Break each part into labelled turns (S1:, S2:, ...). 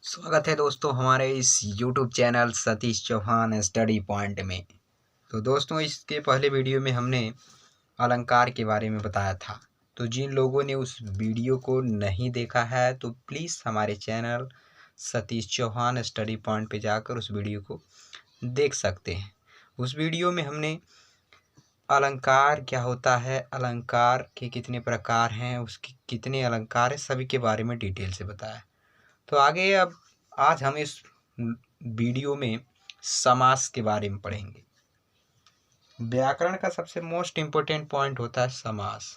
S1: स्वागत है दोस्तों हमारे इस YouTube channel Satish Chauhan study point में। तो दोस्तों इसके पहले वीडियो में हमने अलंकार के बारे में बताया था। तो जिन लोगों ने उस वीडियो को नहीं देखा है तो प्लीज़ हमारे channel Satish Chauhan study point पे जाकर उस वीडियो को देख सकते हैं। उस वीडियो में हमने अलंकार क्या होता है, अलंकार के कितने प्रकार हैं, उसके कितने अलंकार हैं, सभी के बारे में डिटेल से बताया। तो आगे अब आज हम इस वीडियो में समास के बारे में पढ़ेंगे। व्याकरण का सबसे मोस्ट इम्पोर्टेंट पॉइंट होता है समास।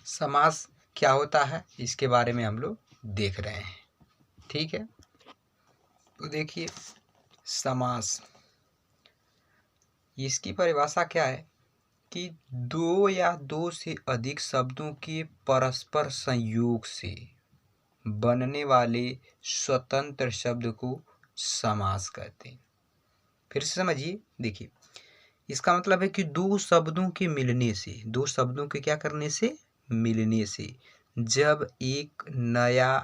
S1: समास क्या होता है इसके बारे में हम लोग देख रहे हैं, ठीक है। तो देखिए समास, इसकी परिभाषा क्या है कि दो या दो से अधिक शब्दों के परस्पर संयोग से बनने वाले स्वतंत्र शब्द को समास कहते हैं। फिर से समझिए, देखिए इसका मतलब है कि दो शब्दों के मिलने से, दो शब्दों के क्या करने से, मिलने से जब एक नया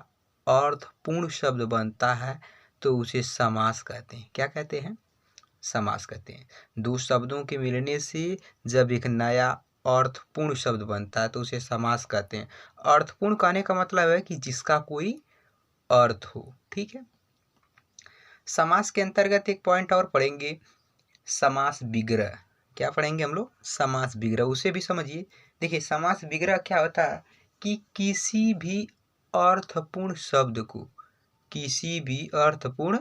S1: अर्थपूर्ण शब्द बनता है तो उसे समास कहते हैं। क्या कहते हैं? समास कहते हैं। दो शब्दों के मिलने से जब एक नया अर्थपूर्ण शब्द बनता है तो उसे समास कहते हैं। अर्थपूर्ण कहने का मतलब है कि जिसका कोई अर्थ हो, ठीक है। समास के अंतर्गत एक पॉइंट और पढ़ेंगे, समास विग्रह। क्या पढ़ेंगे हम लोग? समास विग्रह, उसे भी समझिए। देखिए समास विग्रह क्या होता है कि किसी भी अर्थपूर्ण शब्द को, किसी भी अर्थपूर्ण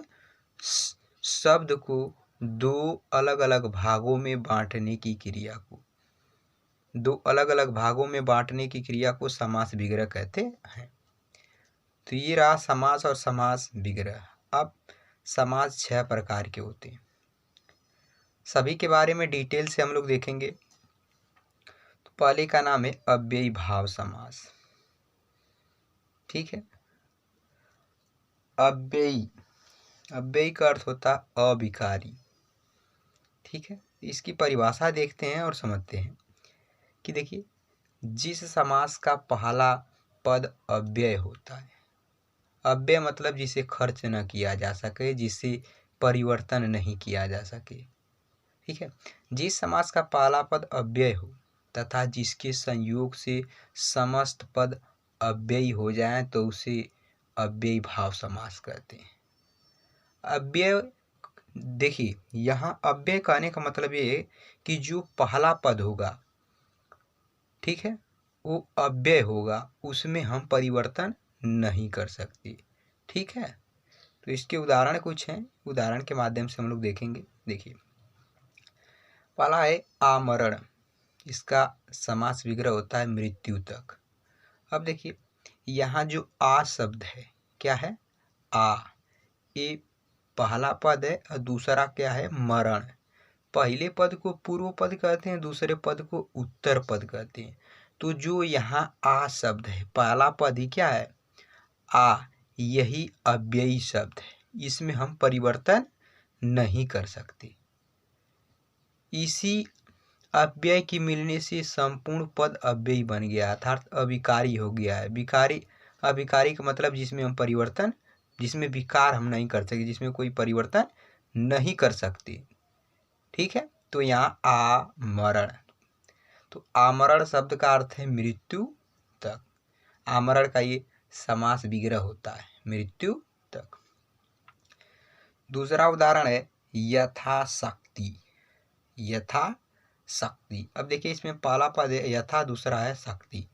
S1: शब्द को दो अलग अलग भागों में बांटने की क्रिया को, दो अलग अलग भागों में बांटने की क्रिया को समास विग्रह कहते हैं। तो ये रहा समास और समास विग्रह। अब समास 6 प्रकार के होते हैं, सभी के बारे में डिटेल से हम लोग देखेंगे। तो पहले का नाम है अव्ययी भाव समास, ठीक है। अव्ययी, अव्ययी का अर्थ होता है अविकारी, ठीक है। इसकी परिभाषा देखते हैं और समझते हैं कि देखिए जिस समास का पहला पद अव्यय होता है, अव्यय मतलब जिसे खर्च न किया जा सके, जिसे परिवर्तन नहीं किया जा सके, ठीक है। जिस समास का पहला पद अव्यय हो तथा जिसके संयोग से समस्त पद अव्ययी हो जाएं तो उसे अव्ययी भाव समास कहते हैं। अव्यय, देखिए यहाँ अव्यय कहने का मतलब ये है कि जो पहला पद होगा, ठीक है, वो अव्यय होगा, उसमें हम परिवर्तन नहीं कर सकते, ठीक है। तो इसके उदाहरण कुछ हैं, उदाहरण के माध्यम से हम लोग देखेंगे। देखिए पहला है आमरण, इसका समास विग्रह होता है मृत्यु तक। अब देखिए यहाँ जो आ शब्द है, क्या है? आ, ये पहला पद है और दूसरा क्या है? मरण। पहले पद को पूर्व पद कहते हैं, दूसरे पद को उत्तर पद कहते हैं। तो जो यहाँ आ शब्द है, पहला पद ही क्या है? आ, यही अव्ययी शब्द है, इसमें हम परिवर्तन नहीं कर सकते। इसी अव्यय की मिलने से संपूर्ण पद अव्ययी बन गया, अर्थात अविकारी हो गया है। विकारी, अविकारी का मतलब जिसमें हम परिवर्तन, जिसमें विकार हम नहीं कर सकते, जिसमें कोई परिवर्तन नहीं कर सकते, ठीक है। तो यहाँ आमरण, तो आमरण शब्द का अर्थ है मृत्यु तक। आमरण का ये समास विग्रह होता है, मृत्यु तक। दूसरा उदाहरण है यथाशक्ति, यथाशक्ति। अब देखिए इसमें पहला पद है यथा, दूसरा है शक्ति।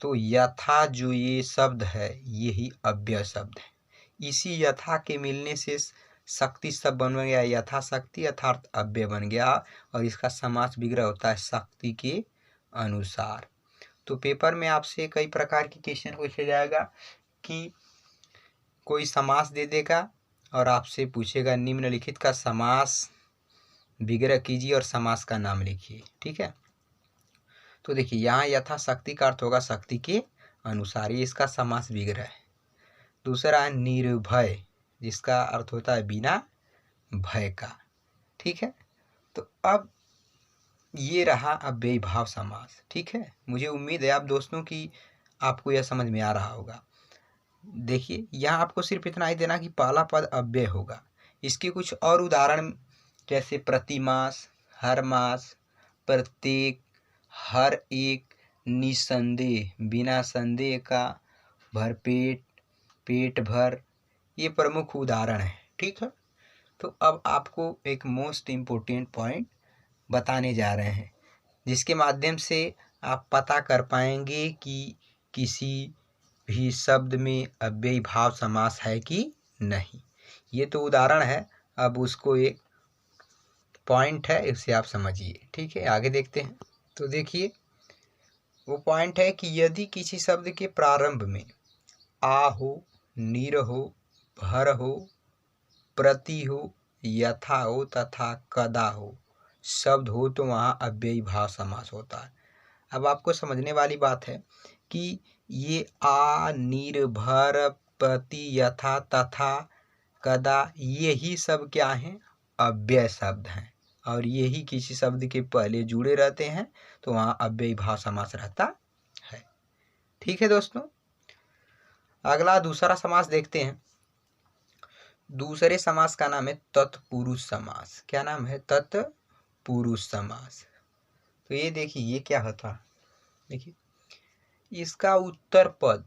S1: तो यथा जो ये शब्द है यही अव्यय शब्द है। इसी यथा के मिलने से शक्ति शब्द बन गया यथा शक्ति, अर्थात अव्यय बन गया, और इसका समास विग्रह होता है शक्ति के अनुसार। तो पेपर में आपसे कई प्रकार की क्वेश्चन पूछा जाएगा कि कोई समास दे देगा और आपसे पूछेगा निम्नलिखित का समास विग्रह कीजिए और समास का नाम लिखिए, ठीक है। तो देखिए यहाँ यथा शक्ति का अर्थ होगा शक्ति के अनुसार, ये इसका समास विग्रह है। दूसरा है निर्भय, जिसका अर्थ होता है बिना भय का, ठीक है। तो अब ये रहा अव्ययी भाव समास, ठीक है। मुझे उम्मीद है आप दोस्तों की आपको यह समझ में आ रहा होगा। देखिए यहाँ आपको सिर्फ इतना ही देना कि पहला पद अव्यय होगा। इसके कुछ और उदाहरण जैसे प्रतिमास, हर मास, प्रत्येक, हर एक, निसंदेह, बिना संदेह का, भरपेट, पेट भर, ये प्रमुख उदाहरण है। ठीक है, तो अब आपको एक मोस्ट इम्पोर्टेंट पॉइंट बताने जा रहे हैं जिसके माध्यम से आप पता कर पाएंगे कि किसी भी शब्द में अव्ययी भाव समास है कि नहीं। ये तो उदाहरण है, अब उसको एक पॉइंट है, इसे आप समझिए। ठीक है, आगे देखते हैं। तो देखिए वो पॉइंट है कि यदि किसी शब्द के प्रारंभ में आ हो, निर हो, भर हो, प्रति हो, यथा हो तथा कदा हो शब्द हो तो वहाँ अव्ययी भाव समास होता है। अब आपको समझने वाली बात है कि ये आ, निर, भर, प्रति, यथा तथा कदा यही सब क्या हैं? अव्यय शब्द हैं, और यही किसी शब्द के पहले जुड़े रहते हैं तो वहाँ अव्ययी भाव समास रहता है। ठीक है दोस्तों, अगला दूसरा समास देखते हैं। दूसरे समास का नाम है तत्पुरुष समास। क्या नाम है? तत्पुरुष समास। तो ये देखिए ये क्या होता है। देखिए इसका उत्तर पद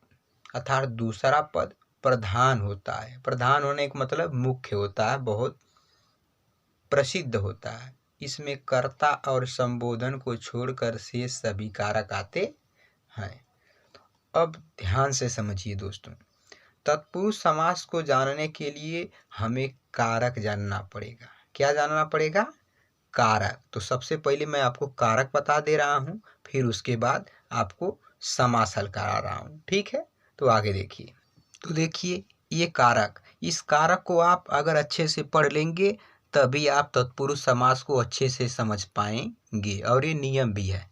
S1: अर्थात दूसरा पद प्रधान होता है। प्रधान होने का मतलब मुख्य होता है, बहुत प्रसिद्ध होता है। इसमें कर्ता और संबोधन को छोड़कर शेष सभी कारक आते हैं। अब ध्यान से समझिए दोस्तों, तत्पुरुष समास को जानने के लिए हमें कारक जानना पड़ेगा। क्या जानना पड़ेगा? कारक। तो सबसे पहले मैं आपको कारक बता दे रहा हूँ, फिर उसके बाद आपको समास हल करा रहा हूँ। ठीक है, तो आगे देखिए। तो देखिए ये कारक, इस कारक को आप अगर अच्छे से पढ़ लेंगे तभी आप तत्पुरुष समास को अच्छे से समझ पाएंगे, और ये नियम भी है।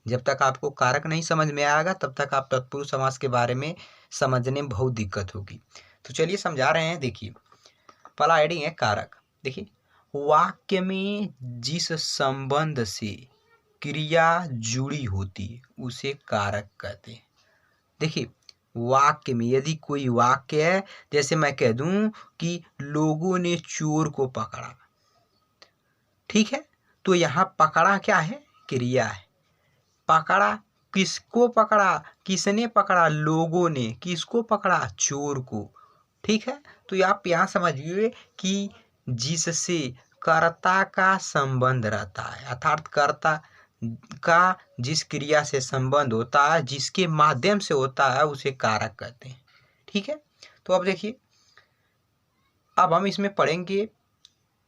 S1: जब तक आपको कारक नहीं समझ में आएगा तब तक आप तत्पुरुष समास के बारे में समझने में बहुत दिक्कत होगी। तो चलिए समझा रहे हैं। देखिए पहला हेडिंग है कारक। देखिए वाक्य में जिस संबंध से क्रिया जुड़ी होती है उसे कारक कहते हैं। देखिए वाक्य में यदि कोई वाक्य है, जैसे मैं कह दूं कि लोगों ने चोर को पकड़ा, ठीक है, तो यहाँ पकड़ा क्या है? क्रिया है। पकड़ा, किसको पकड़ा? किसने पकड़ा? लोगों ने। किसको पकड़ा? चोर को। ठीक है, तो आप यहाँ समझिए कि जिससे कर्ता का संबंध रहता है, अर्थात कर्ता का जिस क्रिया से संबंध होता है, जिसके माध्यम से होता है, उसे कारक कहते हैं। ठीक है, तो अब देखिए अब हम इसमें पढ़ेंगे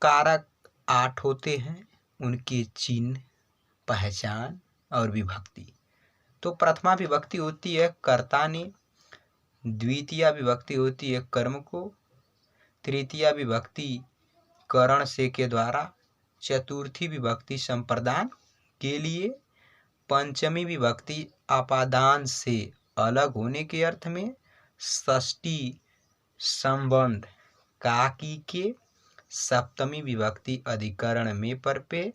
S1: कारक 8 होते हैं, उनके चिन्ह, पहचान और विभक्ति। तो प्रथमा विभक्ति होती है कर्ता ने, द्वितीय विभक्ति होती है कर्म को, तृतीय विभक्ति करण से के द्वारा, चतुर्थी विभक्ति संप्रदान के लिए, पंचमी विभक्ति अपादान से अलग होने के अर्थ में, षष्ठी संबंध काकी के, सप्तमी विभक्ति अधिकरण में पर पे,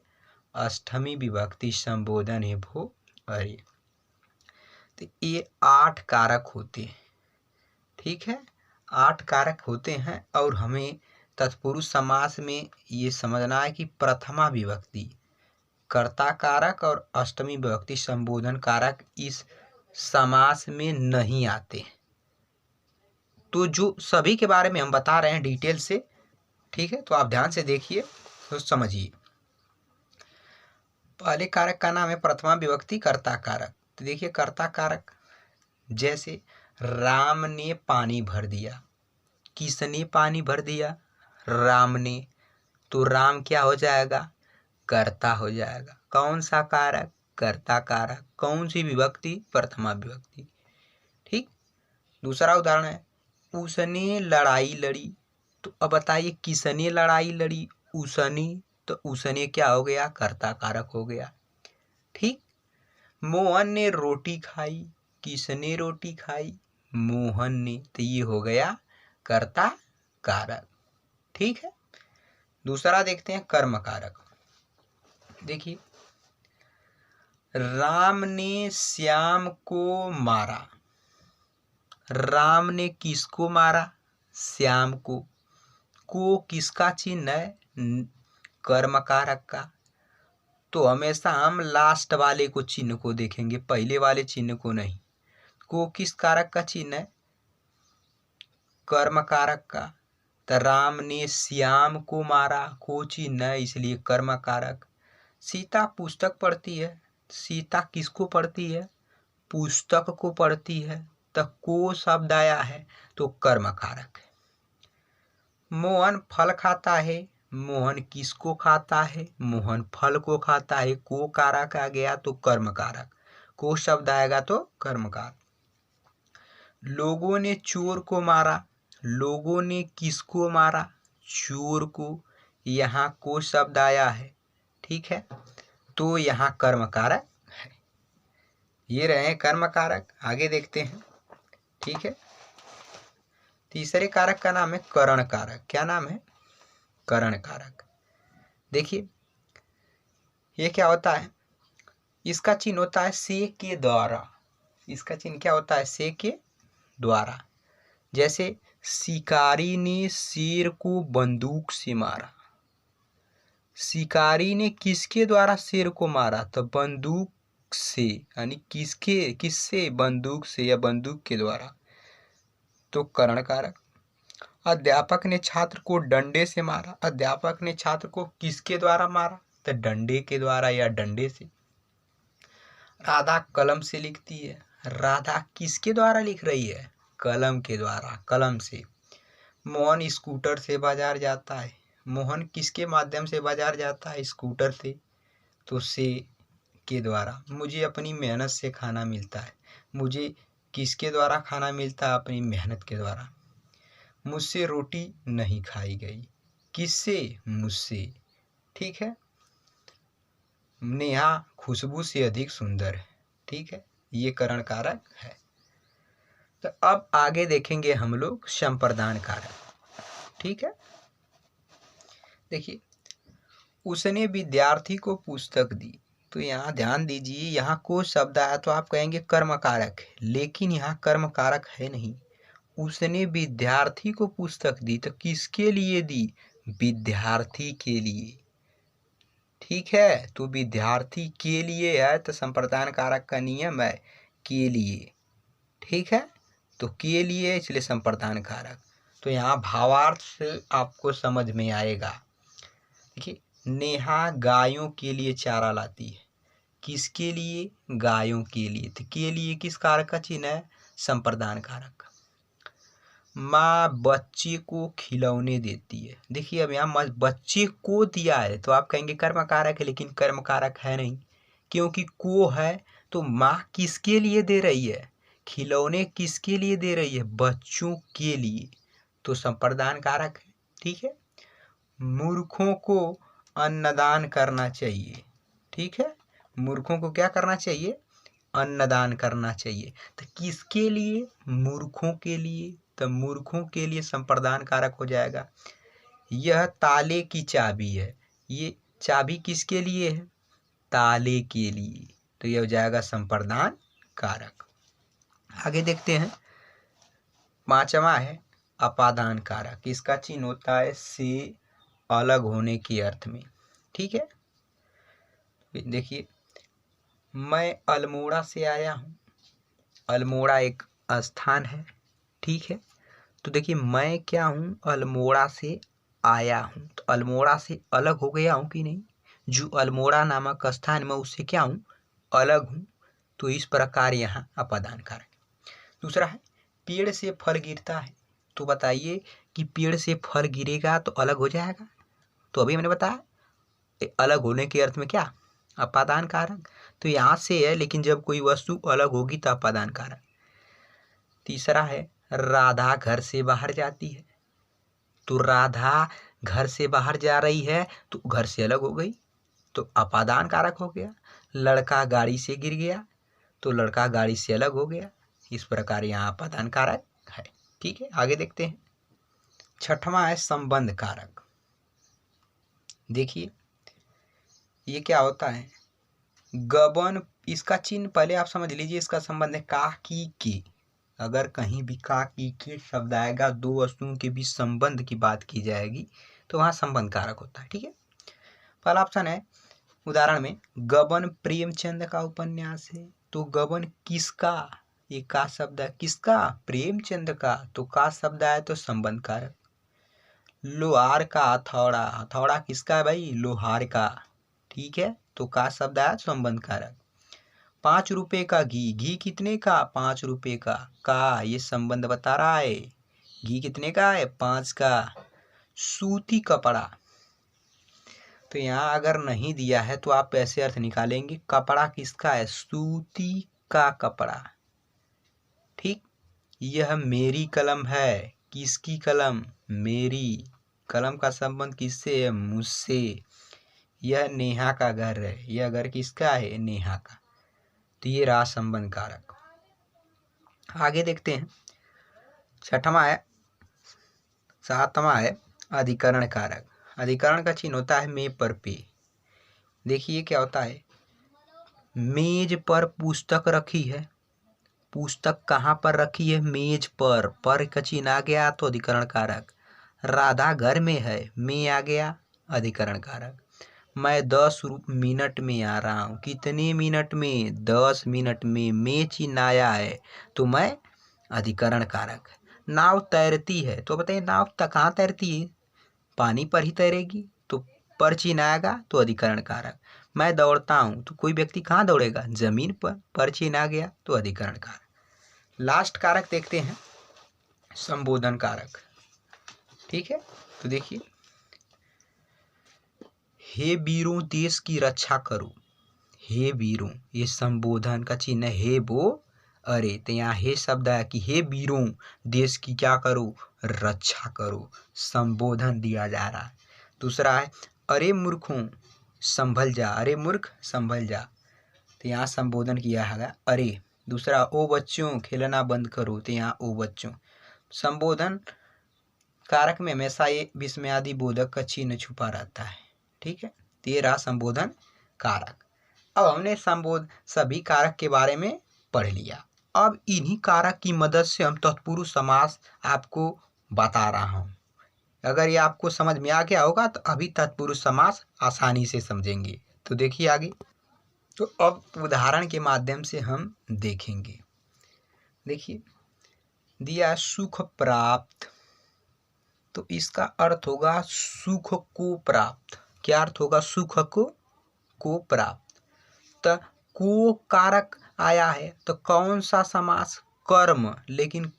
S1: अष्टमी विभक्ति संबोधन है भो अरे। तो ये 8 कारक होते हैं। ठीक है, 8 कारक होते हैं, और हमें तत्पुरुष समास में ये समझना है कि प्रथमा विभक्ति कर्ता कारक और अष्टमी विभक्ति संबोधन कारक इस समास में नहीं आते। तो जो सभी के बारे में हम बता रहे हैं डिटेल से। ठीक है, तो आप ध्यान से देखिए तो समझिए। पहले कारक का नाम है प्रथमा विभक्ति कर्ता कारक। तो देखिए कर्ता कारक, जैसे राम ने पानी भर दिया। किसने पानी भर दिया? राम ने। तो राम क्या हो जाएगा? कर्ता हो जाएगा। कौन सा कारक? कर्ता कारक। कौन सी विभक्ति? प्रथमा विभक्ति। ठीक, दूसरा उदाहरण है उसने लड़ाई लड़ी। तो अब बताइए किसने लड़ाई लड़ी? उसने। तो उसने क्या हो गया? कर्ता कारक हो गया। ठीक, मोहन ने रोटी खाई। किसने रोटी खाई? मोहन ने। तो ये हो गया कर्ता कारक। ठीक है, दूसरा देखते हैं कर्म कारक। देखिए राम ने श्याम को मारा। राम ने किसको मारा? श्याम को। को किसका चिन्ह है? कर्म कारक का। तो हमेशा हम लास्ट वाले को चिन्ह को देखेंगे, पहले वाले चिन्ह को नहीं। को किस कारक का चिन्ह है? कर्म कारक का। तो राम ने श्याम को मारा, को चिन्ह है इसलिए कर्म कारक। सीता पुस्तक पढ़ती है, सीता किसको पढ़ती है? पुस्तक को पढ़ती है, तो को शब्द आया है तो कर्म कारक है। मोहन फल खाता है, मोहन किसको खाता है? मोहन फल को खाता है, को कारक आ गया तो कर्म कारक। को शब्द आएगा तो कर्म कारक। लोगों ने चोर को मारा, लोगों ने किसको मारा? चोर को। यहाँ को शब्द आया है, ठीक है, तो यहाँ कर्म कारक है। ये रहे कर्म कारक। आगे देखते हैं, ठीक है। तीसरे कारक का नाम है करण कारक। क्या नाम है? करण कारक। देखिए ये क्या होता है? इसका चिन्ह होता है से के द्वारा। इसका चिन्ह क्या होता है? से के द्वारा। जैसे शिकारी ने शेर को बंदूक से मारा। शिकारी ने किसके द्वारा शेर को मारा? तो बंदूक से, यानी किससे? बंदूक से या बंदूक के द्वारा, तो करण कारक। अध्यापक ने छात्र को डंडे से मारा। अध्यापक ने छात्र को किसके द्वारा मारा? तो डंडे के द्वारा या डंडे से। राधा कलम से लिखती है। राधा किसके द्वारा लिख रही है? कलम के द्वारा, कलम से। मोहन स्कूटर से बाजार जाता है। मोहन किसके माध्यम से बाजार जाता है? स्कूटर से, तो से के द्वारा। मुझे अपनी मेहनत से खाना मिलता है। मुझे किसके द्वारा खाना मिलता है? अपनी मेहनत के द्वारा। मुझसे रोटी नहीं खाई गई। किससे? मुझसे, ठीक है। नेहा खुशबू से अधिक सुंदर है, ठीक है, ये करण कारक है। तो अब आगे देखेंगे हम लोग संप्रदान कारक, ठीक है। देखिए, उसने विद्यार्थी को पुस्तक दी, तो यहाँ ध्यान दीजिए, यहाँ को शब्द आया तो आप कहेंगे कर्म कारक है, लेकिन यहाँ कर्म कारक है नहीं। उसने विद्यार्थी को पुस्तक दी, तो किसके लिए दी? विद्यार्थी के लिए, ठीक है। तो विद्यार्थी के लिए है तो संप्रदान कारक का नियम है के लिए, ठीक है। तो के लिए इसलिए संप्रदान कारक। तो यहाँ भावार्थ से आपको समझ में आएगा। देखिए, नेहा गायों के लिए चारा लाती है। किसके लिए? गायों के लिए। तो के लिए किस कारक का चिन्ह है? संप्रदान कारक। माँ बच्चे को खिलौने देती है। देखिए, अब यहाँ बच्चे को दिया है तो आप कहेंगे कर्म कारक है, लेकिन कर्म कारक है नहीं, क्योंकि को है। तो माँ किसके लिए दे रही है? खिलौने किसके लिए दे रही है? बच्चों के लिए, तो संप्रदान कारक है, ठीक है। मूर्खों को अन्नदान करना चाहिए, ठीक है। मूर्खों को क्या करना चाहिए? अन्नदान करना चाहिए। तो किसके लिए? मूर्खों के लिए। तो मूर्खों के लिए संप्रदान कारक हो जाएगा। यह ताले की चाबी है। ये चाबी किसके लिए है? ताले के लिए, तो यह हो जाएगा संप्रदान कारक। आगे देखते हैं, पांचवा है अपादान कारक। इसका चिन्ह होता है से अलग होने के अर्थ में, ठीक है। देखिए, मैं अल्मोड़ा से आया हूँ। अल्मोड़ा एक स्थान है, ठीक है। तो देखिए, मैं क्या हूँ? अल्मोड़ा से आया हूँ। तो अल्मोड़ा से अलग हो गया हूँ कि नहीं? जो अल्मोड़ा नामक स्थान में उससे क्या हूँ? अलग हूँ। तो इस प्रकार यहाँ अपादान कारक। दूसरा है पेड़ से फल गिरता है। तो बताइए कि पेड़ से फल गिरेगा तो अलग हो जाएगा। तो अभी मैंने बताया अलग होने के अर्थ में क्या? अपादान कारक। तो यहाँ से है, लेकिन जब कोई वस्तु अलग होगी तो अपादान कारक। तीसरा है राधा घर से बाहर जाती है। तो राधा घर से बाहर जा रही है तो घर से अलग हो गई, तो अपादान कारक हो गया। लड़का गाड़ी से गिर गया तो लड़का गाड़ी से अलग हो गया। इस प्रकार यहाँ अपादान कारक है, ठीक है। आगे देखते हैं, छठवां है संबंध कारक। देखिए, ये क्या होता है? गबन, इसका चिन्ह पहले आप समझ लीजिए। इसका संबंध है का, की, के। अगर कहीं भी का की के शब्द आएगा, दो वस्तुओं के बीच संबंध की बात की जाएगी, तो वहाँ संबंध कारक होता है। ठीक है, पहला ऑप्शन है उदाहरण में गबन प्रेमचंद का उपन्यास है, तो गबन किसका, ये का शब्द है, किसका, प्रेमचंद का, तो का शब्द आया तो संबंध कारक। लोहार का हथौड़ा, हथौड़ा किसका है भाई, लोहार का, ठीक है, तो का शब्द आया संबंध कारक। 5 रुपए का घी, घी कितने का, 5 रुपए का ये संबंध बता रहा है, घी कितने का है, 5 का। सूती कपड़ा, तो यहाँ अगर नहीं दिया है तो आप ऐसे अर्थ निकालेंगे, कपड़ा किसका है, सूती का कपड़ा। ठीक, यह मेरी कलम है, किसकी कलम, मेरी, कलम का संबंध किससे है, मुझसे। यह नेहा का घर है, यह घर किसका है, नेहा का, तो ये रहा संबंध कारक। आगे देखते हैं, छठवां है, सातवां है अधिकरण कारक। अधिकरण का चिन्ह होता है मे पर पे। देखिए क्या होता है, मेज पर पुस्तक रखी है, पुस्तक कहाँ पर रखी है, मेज पर का चिन्ह आ गया तो अधिकरण कारक। राधा घर में है, में आ गया अधिकरण कारक। मैं 10 मिनट में आ रहा हूँ, कितने मिनट में, 10 मिनट में चिन्ह आया है तो मैं अधिकरण कारक। नाव तैरती है, तो बताइए नाव कहाँ तैरती है, पानी पर ही तैरेगी, तो पर चिन्ह आएगा तो अधिकरण कारक। मैं दौड़ता हूँ, तो कोई व्यक्ति कहाँ दौड़ेगा, जमीन पर चिन्ह आ गया तो अधिकरण कारक। लास्ट कारक देखते हैं संबोधन कारक। ठीक है, तो देखिए, हे वीरों देश की रक्षा करो, हे वीरों, ये संबोधन का चिन्ह, हे वो अरे, तो यहाँ हे शब्द है कि हे वीरों देश की क्या करो, रक्षा करो, संबोधन दिया जा रहा है। दूसरा है अरे मूर्खों संभल जा, अरे मूर्ख संभल जा, तो यहाँ संबोधन किया है अरे। दूसरा ओ बच्चों खेलना बंद करो, तो यहाँ ओ बच्चों। संबोधन कारक में हमेशा ये विस्मयादि बोधक का चिन्ह छुपा रहता है। ठीक है, तो ये रहा संबोधन कारक। अब हमने सभी कारक के बारे में पढ़ लिया। अब इन्हीं कारक की मदद से हम तत्पुरुष समास आपको बता रहा हूँ। अगर ये आपको समझ में आ गया होगा तो अभी तत्पुरुष समास आसानी से समझेंगे। तो देखिए आगे, तो अब उदाहरण के माध्यम से हम देखेंगे। देखिए दिया सुख प्राप्त, तो इसका अर्थ होगा सुख को प्राप्त। क्या अर्थ होगा, सुख को प्राप्त। तो को कारक आया है, तो कौन सा समास, कर्म, लेकिन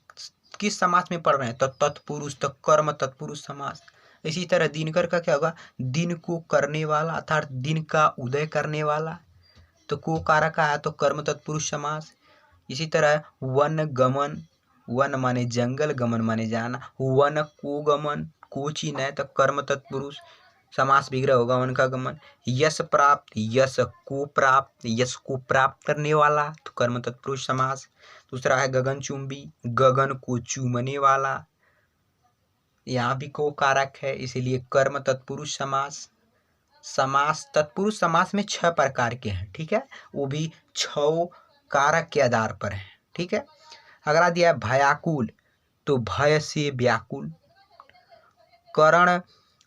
S1: किस समास में पढ़ रहे हैं, तो तत्पुरुष, तो कर्म तत्पुरुष समास। इसी तरह दिनकर का क्या होगा, दिन को करने वाला, अर्थात दिन का उदय करने वाला, तो को कारक आया तो कर्म तत्पुरुष समास। इसी तरह वन गमन, वन माने जंगल, गमन माने जाना, वन को गमन, को चिन्ह है तो कर्म तत्पुरुष समास विग्रह होगा, वन का गमन। यश प्राप्त, यश को प्राप्त, यश को प्राप्त करने वाला तो कर्म तत्पुरुष समास। दूसरा है गगन चुंबी, गगन को चूमने वाला, यहाँ भी को कारक है इसीलिए कर्म तत्पुरुष समास। समास तत्पुरुष समास में 6 प्रकार के हैं। ठीक है, वो भी 6 कारक के आधार पर है। ठीक है, अगला दिया है भयाकुल, तो भय से व्याकुल। करण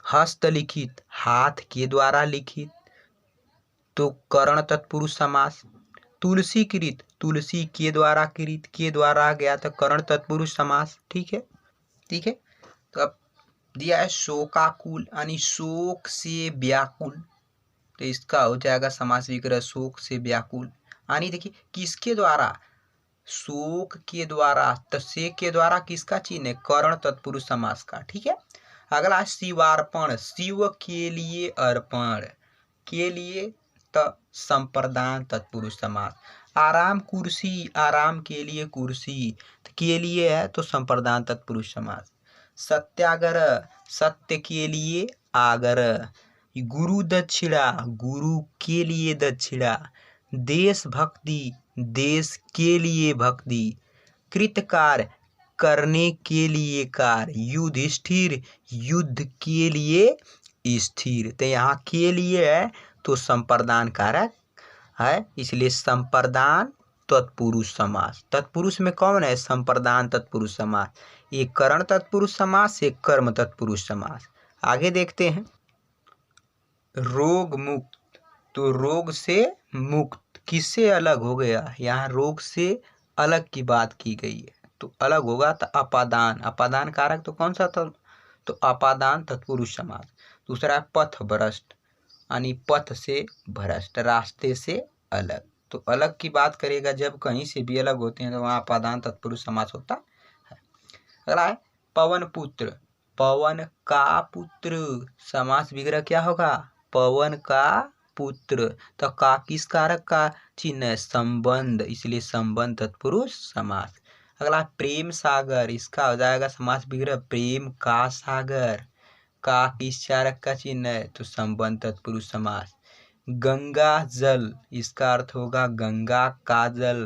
S1: हस्तलिखित, हाथ के द्वारा लिखित, तो करण तत्पुरुष समास। तुलसी कृत, तुलसी के द्वारा कृत, के द्वारा आ गया तो करण तत्पुरुष समास। ठीक है, ठीक है, तो अब दिया है शोकाकुल, यानी शोक से व्याकुल, तो इसका हो जाएगा समास विग्रह शोक से व्याकुल। यानी देखिए किसके द्वारा, शोक के द्वारा, तो से के द्वारा किसका चिन्ह है, करण तत्पुरुष समास का। ठीक है, अगला शिवार्पण, शिव के लिए अर्पण, के लिए तो संप्रदान तत्पुरुष समास। आराम कुर्सी, आराम के लिए कुर्सी, तो के लिए है तो संप्रदान तत्पुरुष समास। सत्याग्रह, सत्य के लिए आग्रह। गुरु दक्षिणा, गुरु के लिए दक्षिणा। देशभक्ति, देश के लिए भक्ति। कृतकार्य, करने के लिए कार्य। युधिष्ठिर, युद्ध के लिए स्थिर, तो यहाँ के लिए है तो संप्रदान कारक है, इसलिए संप्रदान तत्पुरुष समास। तत्पुरुष में कौन है? संप्रदान तत्पुरुष समास। एक करण तत्पुरुष समास, एक कर्म तत्पुरुष समास। आगे देखते हैं, रोग मुक्त। तो रोग से मुक्त किससे अलग हो गया? यहाँ रोग से अलग की बात की गई है, तो अलग होगा तो अपादान। अपादान कारक तो कौन सा था? तो अपादान तत्पुरुष समास। दूसरा है पथ भ्रष्ट, यानी पथ से भ्रष्ट, रास्ते से अलग। तो अलग की बात करेगा जब कहीं से भी अलग होते हैं तो वहाँ अपादान तत्पुरुष समास होता है। अगला है पवन पुत्र। पवन का पुत्र, समास विग्रह क्या होगा? पवन का पुत्र। तो का किस कारक का चिन्ह है? संबंध, इसलिए संबंध तत्पुरुष समास। अगला प्रेम सागर, इसका हो जाएगा समास विग्रह प्रेम का सागर। का किस कारक का चिन्ह है? तो संबंध तत्पुरुष समास। गंगा जल, इसका अर्थ होगा गंगा का जल।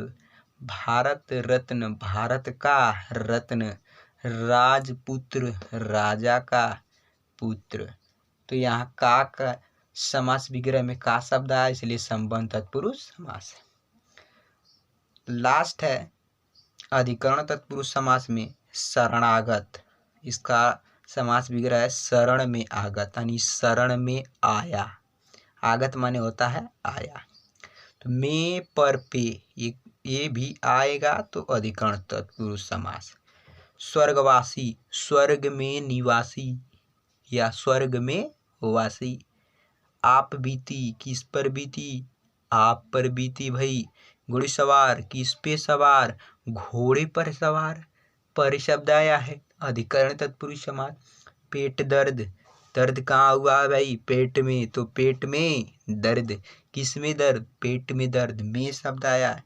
S1: भारत रत्न, भारत का रत्न। राजपुत्र, राजा का पुत्र। तो यहाँ का समास विग्रह में का शब्द आया, इसलिए संबंध तत्पुरुष समास। लास्ट है अधिकरण तत्पुरुष समास में शरणागत। इसका समास विग्रह है शरण में आगत, यानी शरण में आया। आगत माने होता है आया। तो में पर पे ये भी आएगा तो अधिकरण तत्पुरुष समास। स्वर्गवासी, स्वर्ग में निवासी या स्वर्ग में वासी। आप बीती, किस पर बीती? आप पर बीती भाई। घुड़सवार, किस पे सवार? घोड़े पर सवार। पर शब्द आया है, अधिकरण तत्पुरुष समास। पेट दर्द, दर्द कहाँ हुआ है भाई? पेट में, तो पेट में दर्द। किस में दर्द? पेट में दर्द। में शब्द आया है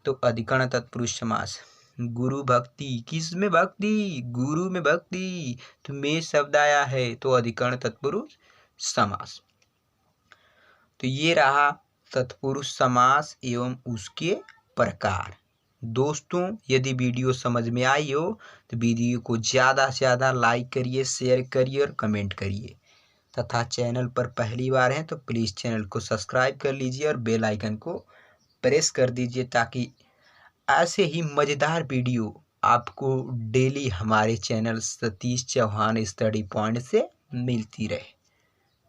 S1: तो अधिकरण तत्पुरुष समास। गुरु भक्ति, किस में भक्ति? गुरु में भक्ति। तो में शब्द आया है तो अधिकरण तत्पुरुष समास। तो ये रहा तत्पुरुष समास एवं उसके प्रकार। दोस्तों, यदि वीडियो समझ में आई हो तो वीडियो को ज़्यादा से ज़्यादा लाइक करिए, शेयर करिए और कमेंट करिए। तथा चैनल पर पहली बार हैं तो प्लीज़ चैनल को सब्सक्राइब कर लीजिए और बेल आइकन को प्रेस कर दीजिए, ताकि ऐसे ही मज़ेदार वीडियो आपको डेली हमारे channel Satish Chauhan study point से मिलती रहे।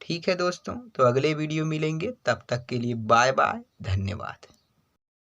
S1: ठीक है दोस्तों, तो अगले वीडियो मिलेंगे, तब तक के लिए बाय बाय, धन्यवाद।